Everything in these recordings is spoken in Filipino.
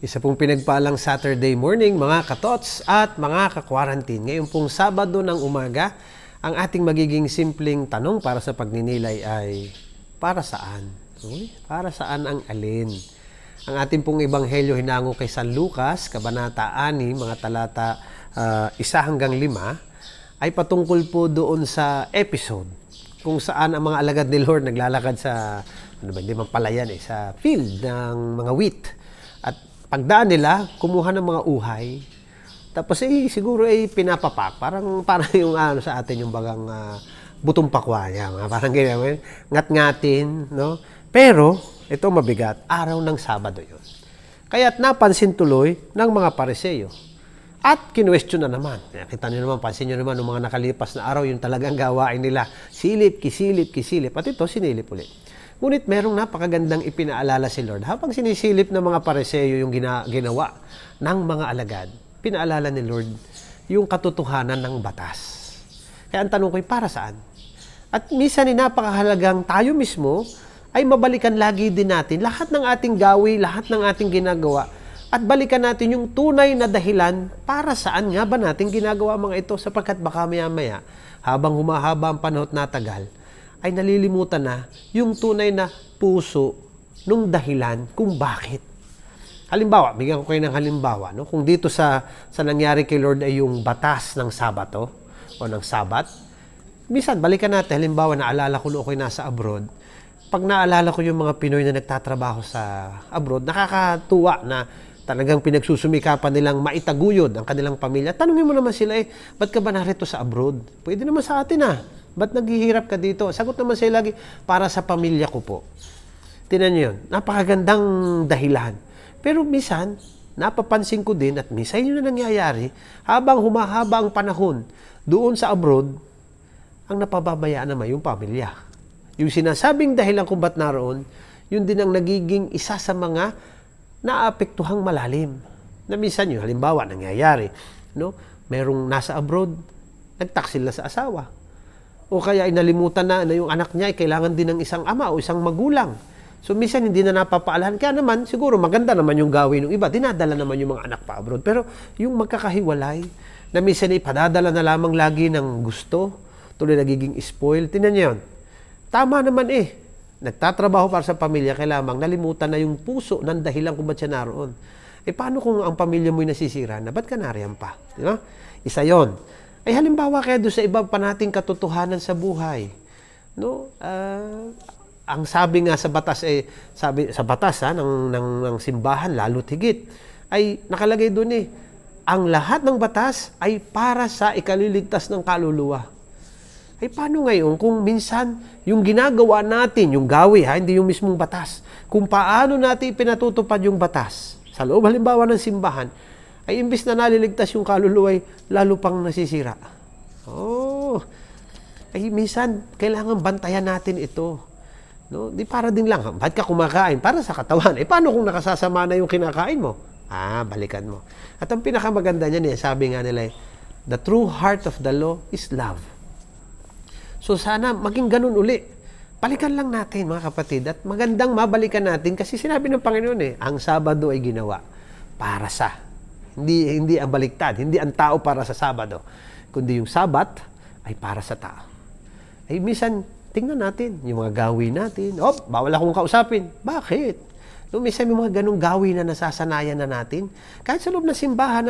Isa pong pinagpalang Saturday morning mga katots at mga ka-quarantine. Ngayon pong Sabado ng umaga, ang ating magiging simpleng tanong para sa pagninilay ay, para saan? Para saan ang alin? Ang ating pong ebanghelyo hinango kay San Lucas, Kabanata 6, mga talata 1 hanggang 5, ay patungkol po doon sa episode kung saan ang mga alagad ni Lord naglalakad sa, hindi man palayan sa field ng mga wheat. At pagdaan nila, kumuha ng mga uhay. Tapos siguro pinapapak. Parang yung sa atin yung bagang butong pakwa. Parang ganyan. Ngat-ngatin. No? Pero, ito mabigat. Araw ng Sabado yun. Kaya't napansin tuloy ng mga Pariseo. At kinwestiyon na naman. Kita niyo naman, pansin niyo naman, ng mga nakalipas na araw, yung talagang gawain nila. Silip, kisilip. At ito, sinilip ulit. Ngunit merong napakagandang ipinaalala si Lord. Habang sinisilip ng mga Pariseo yung ginawa ng mga alagad, pinaalala ni Lord yung katotohanan ng batas. Kaya ang tanong ko ay para saan? At minsan napakahalagang tayo mismo ay mabalikan lagi din natin lahat ng ating gawi, lahat ng ating ginagawa, at balikan natin yung tunay na dahilan para saan nga ba natin ginagawa mga ito, sapagkat baka maya-maya, habang humahaba ang panahon na tagal, ay nalilimutan na yung tunay na puso nung dahilan kung bakit. Halimbawa, bigyan ko kayo ng halimbawa. No? Kung dito sa nangyari kay Lord ay yung batas ng Sabato o ng Sabat, minsan balikan natin, halimbawa, naalala ko noong ako'y nasa abroad, pag naalala ko yung mga Pinoy na nagtatrabaho sa abroad, nakakatuwa na talagang pinagsusumikapan nilang maitaguyod ang kanilang pamilya. Tanungin mo naman sila, ba't ka ba narito sa abroad? Pwede naman sa atin ba't naghihirap ka dito? Sagot naman sila lagi, para sa pamilya ko po. Tingnan niyo yun, napakagandang dahilan. Pero minsan, napapansin ko din at minsan yun na nangyayari, habang humahaba ang panahon doon sa abroad, ang napababayaan naman yung pamilya. Yung sinasabing dahilan kung ba't naroon, yun din ang nagiging isa sa mga naapektuhang malalim. Na minsan yun, halimbawa, nangyayari, no? Merong nasa abroad, nagtaksil na sa asawa. O kaya inalimutan na yung anak niya ay kailangan din ng isang ama o isang magulang. So minsan hindi na napapaalahan. Kaya naman, siguro maganda naman yung gawin ng iba. Dinadala naman yung mga anak pa abroad. Pero yung magkakahiwalay, na minsan ipadadala na lamang lagi ng gusto, tuloy nagiging spoil. Tingnan niyo yun. Tama naman nagtatrabaho para sa pamilya, kailangan nalimutan na yung puso ng dahilan kung ba't siya naroon. Paano kung ang pamilya mo'y nasisira na? Ba't ka nariyan pa? Di ba? Isa yon. Halimbawa kaya doon sa iba pa nating katotohanan sa buhay. No? Ang sabi nga sa batas, sabi sa batas ng simbahan, lalo't higit, ay nakalagay doon ang lahat ng batas ay para sa ikaliligtas ng kaluluwa. Paano ngayon kung minsan yung ginagawa natin, yung gawi, hindi yung mismong batas, kung paano natin pinatutupad yung batas sa loob halimbawa ng simbahan, ay imbis na naliligtas yung kaluluwa, lalo pang nasisira. Minsan kailangan bantayan natin ito. No? Di para din lang, ba't ka kumakain? Para sa katawan. Paano kung nakasasama na yung kinakain mo? Balikan mo. At ang pinakamaganda niyan, sabi nga nila, the true heart of the law is love. So sana maging ganun uli. Balikan lang natin mga kapatid, at magandang mabalikan natin kasi sinabi ng Panginoon ang Sabado ay ginawa para sa. Hindi ang baliktad, hindi ang tao para sa Sabado, kundi yung Sabat ay para sa tao. Minsan tingnan natin yung mga gawin natin. Bawal akong kausapin. Bakit? Minsan may mga ganung gawin na nasasanayan na natin. Kahit sa loob ng simbahan,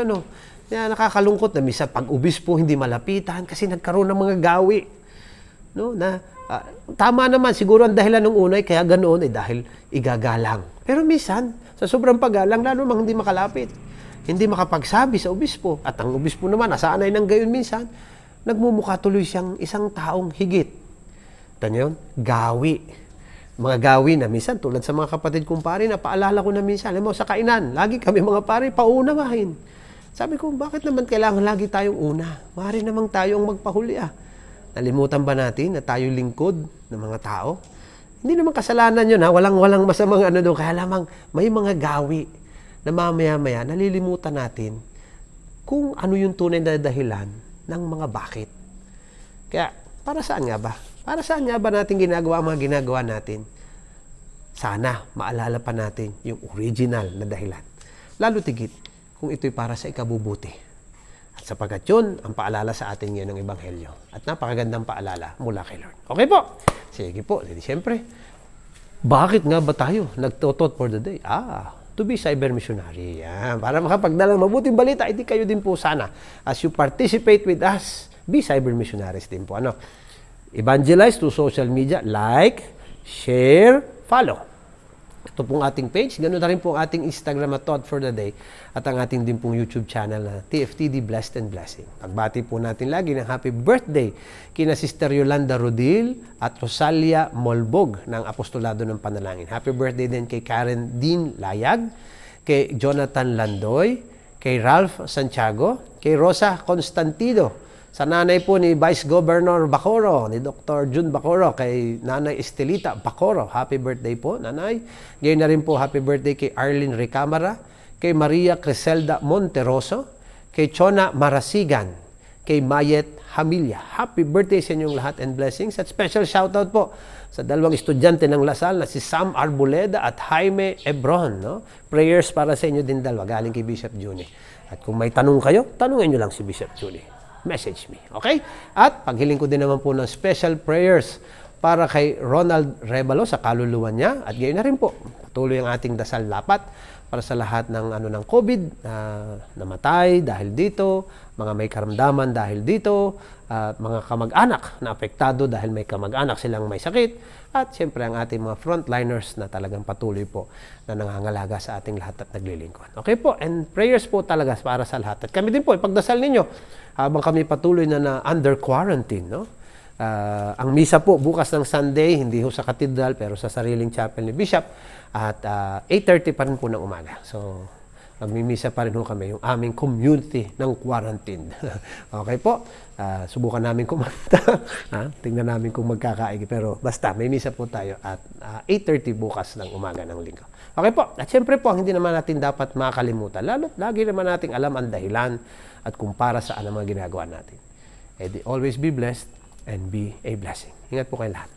nakakalungkot na minsan pag ubis po hindi malapitan kasi nagkaroon ng mga gawi. No, tama naman siguro ang dahilan ng unay kaya ganoon dahil igagalang. Pero minsan sa sobrang paggalang lalo mang hindi makalapit, hindi makapagsabi sa obispo, at ang obispo naman nasanay ng gayon, minsan nagmumukha tuloy siyang isang taong higit. Tanyon, gawi. Mga gawi na minsan tulad sa mga kapatid kong pare na paalala ko na minsan, alam mo sa kainan, lagi kami mga pare paunawahin. Sabi ko, bakit naman kailangan lagi tayong una? Maaari namang tayo ang magpahuli Nalimutan ba natin na tayo lingkod ng mga tao? Hindi naman kasalanan yun Walang masamang doon. Kaya lamang may mga gawi na mamaya-maya nalilimutan natin kung ano yung tunay na dahilan ng mga bakit. Kaya para saan nga ba? Para saan nga ba natin ginagawa ang mga ginagawa natin? Sana maalala pa natin yung original na dahilan. lalo tigit kung ito'y para sa ikabubuti. At sapagkat yun, ang paalala sa atin ngayon ng Ebanghelyo. At napakagandang paalala mula kay Lord. Okay po? Sige po. Siyempre, bakit nga ba tayo nagtotot for the day? To be cyber missionary. Yan. Para makapagdalang mabuting balita, hindi kayo din po sana. As you participate with us, be cyber missionaries din po. Evangelize to social media, like, share, follow. Ito pong ating page. Ganoon na rin po ang ating Instagram at Thought for the Day at ang ating din pong YouTube channel na TFTD Blessed and Blessing. Pagbati po natin lagi ng happy birthday kina Sister Yolanda Rodil at Rosalia Molbog ng Apostolado ng Panalangin. Happy birthday din kay Karen Dean Layag, kay Jonathan Landoy, kay Ralph Santiago, kay Rosa Constantino, sa nanay po ni Vice Governor Bacoro, ni Dr. Jun Bacoro, kay Nanay Estelita Bacoro. Happy birthday po, Nanay. Ngayon na rin po happy birthday kay Arlene Recamara, kay Maria Criselda Monteroso, kay Chona Marasigan, kay Mayet Hamilya. Happy birthday sa inyong lahat and blessings. At special shoutout po sa dalawang estudyante ng Lasal na si Sam Arboleda at Jaime Ebron. Prayers para sa inyo din dalawa, galing kay Bishop Juni. At kung may tanong kayo, tanungin nyo lang si Bishop Juni. Message me. Okay? At paghiling ko din naman po ng special prayers para kay Ronald Rebalo sa kaluluwa niya. At gayon na rin po, patuloy ang ating dasal dapat para sa lahat ng COVID na namatay dahil dito, mga may karamdaman dahil dito, mga kamag-anak na apektado dahil may kamag-anak silang may sakit. At siyempre ang ating mga frontliners na talagang patuloy po na nangangalaga sa ating lahat at naglilingkod. Okay po, and prayers po talaga para sa lahat. At kami din po, ipagdasal ninyo habang kami patuloy na under quarantine. Ang misa po bukas ng Sunday, hindi ho sa katedral pero sa sariling chapel ni Bishop at 8:30 pa rin po ng umaga. So, magmimisa pa rin ho kami, yung aming community ng quarantine. Okay po? Subukan namin kumanta. Tingnan namin kung magkakaigi. Pero basta, may misa po tayo at 8:30 bukas ng umaga ng linggo. Okay po? At syempre po, hindi naman natin dapat makalimutan. Lalo, lagi naman natin alam ang dahilan at kung para saan ang mga ginagawa natin. Always be blessed and be a blessing. Ingat po kayo lahat.